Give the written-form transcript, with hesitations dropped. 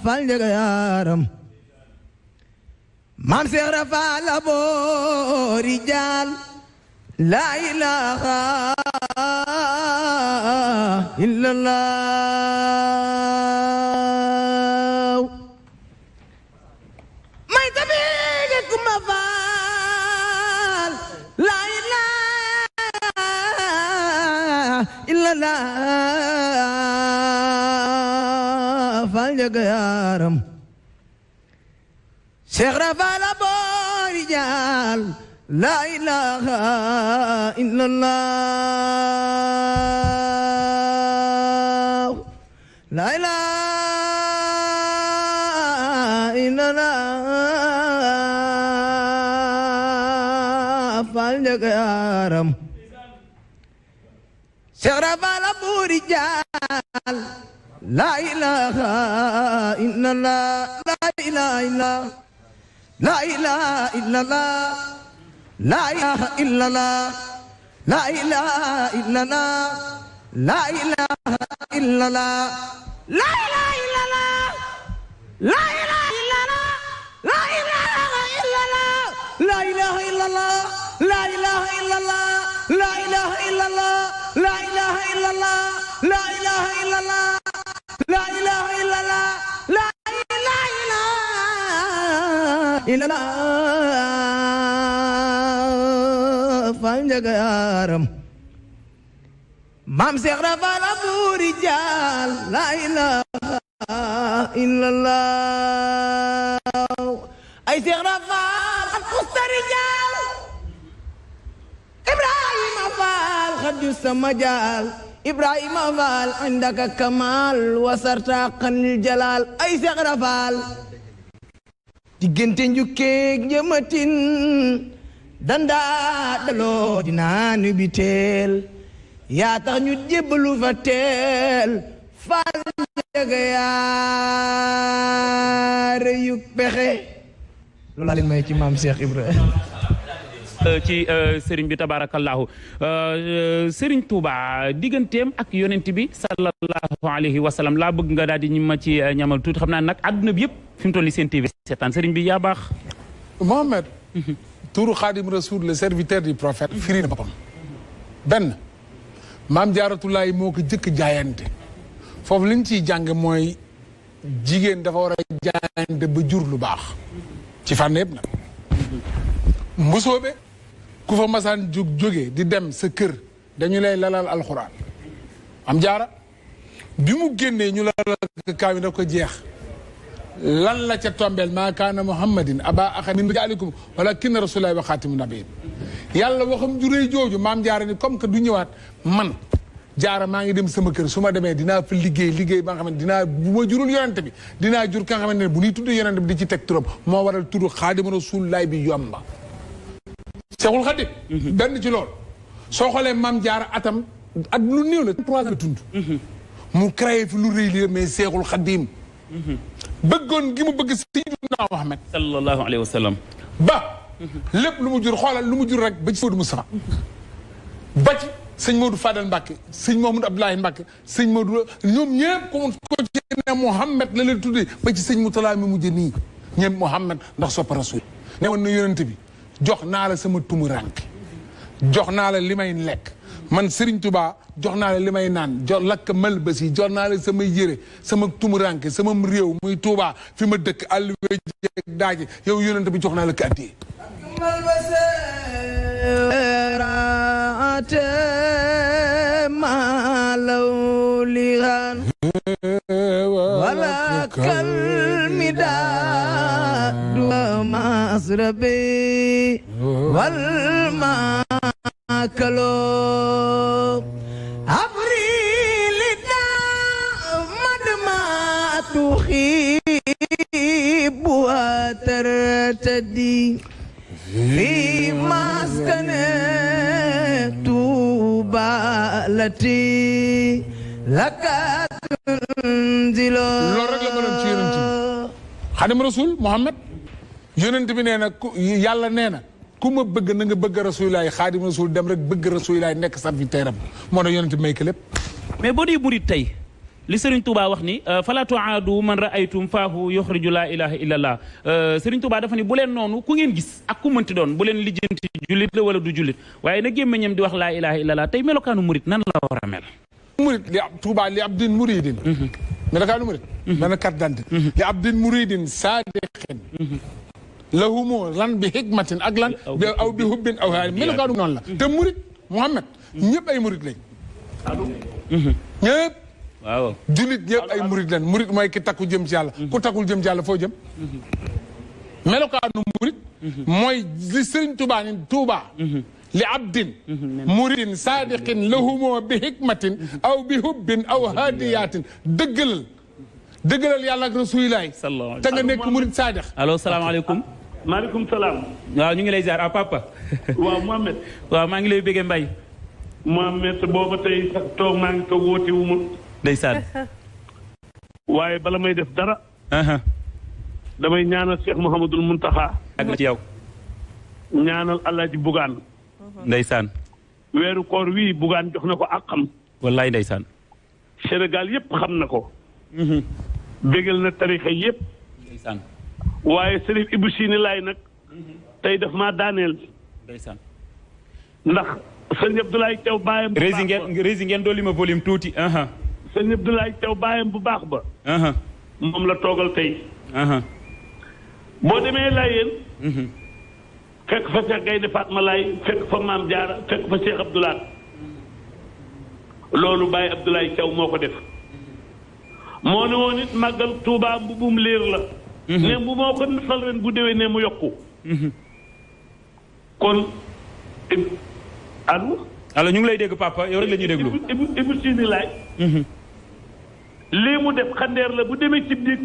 fal njëga yaaram maam Seex Rafal aboori jaal laa ilaaha illallah may tabeege kuma faal laa ilaaha illallah fal njëga yaaram Seex Rafal aboori jaal laa ilaaha illallah laa ilaaha illallah fal njëga yaaram Seex Rafal aboori jaal laa ilaaha illallah laa ilaaha illallah laa ilaaha illallah laa ilaaha illallah laa ilaaha illallah laa ilaaha illallah laa ilaaha illallah laa ilaaha illallah laa ilaaha illallah laa ilaaha illallah laa ilaaha illallah laa ilaaha illallah laa ilaaha illallah laa ilaaha illallah laa ilaaha illallah laa ilaaha illallah fal njëga yaaram maam Seex Rafal aboori jaal laa ilaaha illallah ay Seex Rafal xat kustari jaal Ibrahima Faal xadju sama jaal Ibrahima Faal indaka kamal wasarta qanil jalal ay Seex Rafal diggante njukkeeg njëmatin dandaa daloo dinaa nu bi teel yaa tax ñu jébbalu fa teel fal njëga yaare yu pexe loolu laa leen may ci maam Cheikh Ibrahima ci sëriñ bi tabarakallahu sëriñ Touba digganteem ak yonent bi sallallahu alayhi wa sallam laa bëgg nga daal di ñu ma ci ñamal tuuti xam naa nag adduna bi yëpp fi mu toll nii seen TV seetaan sëriñ bi yaa baax Mohamed tuuru Xaadim Rasoul le serviteur du prophète firi na boppam benn maam Jaaratulaay moo ko jëkk jaayante foofu li ñu ciy jàng mooy jigéen dafa war a jaayante ba jur lu baax ci fànn yëpp nag mbusoobe ku fa masaan jógee di dem sa kër dañu lay lalal alxuraan am jaara bi mu génnee ñu lalal kaaw yi daf ko jeex lan la ca tombeel maa kaana muhammadin aba axad min rijaalikum walakinna rasulullahi wa xaatimu nabiyin yàlla waxam juréy jooju maam jaara ni comme que du ñëwaat man jaara maa ngi dem sama kër su ma demee dinaa fa liggéey ba nga xam ne dinaa bu ma jurul yonente bi dinaa jur ka nga xamante ne bu ñuy tudd yonente bi di ci teg turam moo waral tudd xaadimu rasulullahi bi yomba Seexul Xaadim benn ci loolu soo xoolee maam jaara atam at lu néew la 3 ans la tund mu créé fi lu rëy li mais Seexul Xaadim bëggoon gi mu bëgg Sayyidina Muhammad sallallahu alayhi wa sallam ba lépp lu mu jur xoolal lu mu jur rek ba ci Modou Moustapha ba ci sëñ Modou Fadal Mbacke sëñ Mamadou Abdoulaye Mbacke sëñ Modou ñoom ñëpp ko ci ne Muhammad la leen tuddee ba ci sëñ Moutala mi mujj nii ñëpp Muhammad ndax sopp Rasul ne woon na yonent bi jox naa la sama tumuranke jox naa la li may lekk man Serigne Touba jox naa la li may naan jox lakk malbasi jox naa la sama yére sama tumuranke sama réew muy Touba fi ma dëkk àll weeg daaje yow yonent bi jox naa la ka addiyee wala kalmidad masrabi wal makalo abrilida madmatu khibu tartadi fi maskane tubalati lakatunzilo loolu rek la mënoon ci yonent bi Xaadimu Rasuul Muhammad yonent bi nee na yàlla nee na ku ma bëgg na nga bëgg Rasulilaay Xaadimu Rasuul dem rek bëgg Rasulilaay nekk serviteur am moo tax yonent bi may ko lépp mais boo dee murit tey li Serigne Touba wax ni fala tuaadu man raaytum faahu yuxriju laa ilaha illa allah Serigne Touba dafa ni bu leen noonu ku ngeen gis ak ku mënti doon bu leen lijjanti jullit la wala du jullit waaye na gémmiñam di wax laa ilaha illa allah tey melokaanu murit nan la war a mel murit li Touba li abdin muridin melokaanu murit mel na carte d'identité li abdin muridin saadiqin lahumu lan bi hikmatin ak lan bi aw bi hubbin aw haali melokaanu noonu la te murit Mouhamed ñëpp ay murit lañ ñëpp waaw jullit ñëpp ay murit lañ murit mooy ki takku jëm ci yàlla ku takkul jëm ci yàlla foo jëm melokaanu murit mooy li Sëriñ Tuubaa ni Tuubaa li abdin muridin saadiqin lahumu bi hikmatin aw bi hubbin aw haadiyatin dëggalal yàlla ak rasulilaay te nga nekk murit saadiq allo salaamaaleykum maaleykum salaam. waaw ñu ngi lay ziar papa. waaw Mohamed. waaw maa ngi lay bëggee Mbaye. Mohamed booba tey sax toog maa ngi toog woote wu ma. ndeysaan. waaye bala may def dara. damay ñaanal Cheikh Mouhamadul Mountakha. ak ci yow. ñaanal Alaaji Bugaan. ndeysaan. weeru koor wii Bugaan jox na ko àqam. wallaay ndeysaan. Sénégal yëpp xam na ko. bégal na tarixa yëpp. ndeysaan. waaye Serif Ibou Sini laay nag tey daf maa daaneel ndeysaan ndax sëñ Abdoulaye Thiaw baayam bu baax ba rési ngeen dolli ma volume tuuti sëñ Abdoulaye Thiaw baayam bu baax ba moom la toogal tey boo demee Layeen fekk fa Cheikh Gaynde Fatma Laay fekk fa Maam Jaara fekk fa Cheikh Abdoulaye loolu Baye Abdoulaye Thiaw moo ko def moo ne woon it màggal Tuubaa mbubum liir la ne bu moo ko fal ren bu déwee ne mu yokku kon allo ñu ngi lay dégg papa yow rek la ñuy déglu Ibou Sini laay lii mu def xandeer la bu demee ci biir